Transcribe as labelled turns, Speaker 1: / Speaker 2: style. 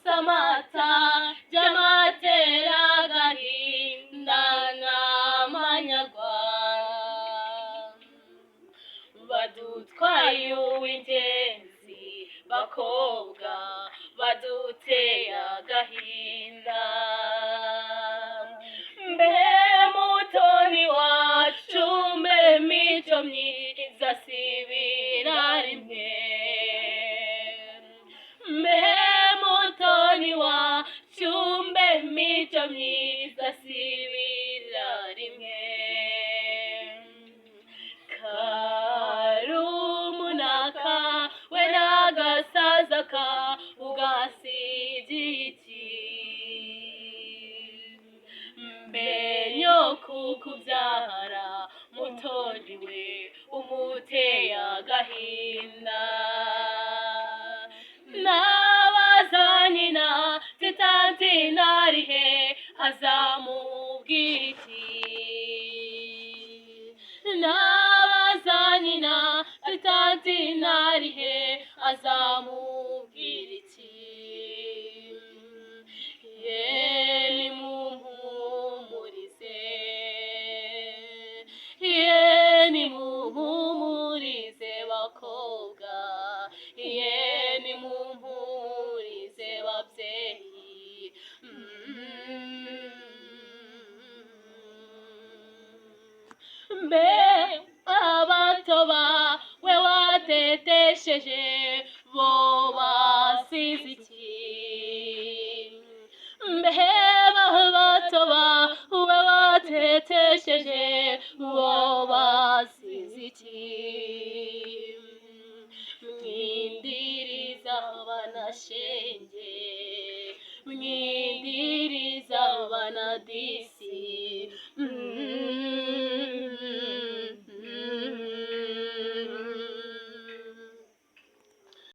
Speaker 1: samata jamatera gahinda n'amanyagwa badutwaye uw'ingenzi bakobwa baduteye agahinda mbe mutoni wacu mbe mico myiza sibira rimwe mbe mutoni wacu mbe mico myiza sibira rimwe karumunaka we n'agasaza ka ugasigiye iki mbe nyoko kubyara mutoni we umuteye agahinda nabaza nyina titanti narihe azamubwira iki nabaza nyina titanti narihe azamubwira iki ye nimumpumurize ye nimumpumurize bakobwa ye nimumpumurize babyeyi mbe abato bawe watetesheje bo basize iki mbe abato bawe watetesheje bo basize iki mwindiriza banashenge mwindiriza banadisi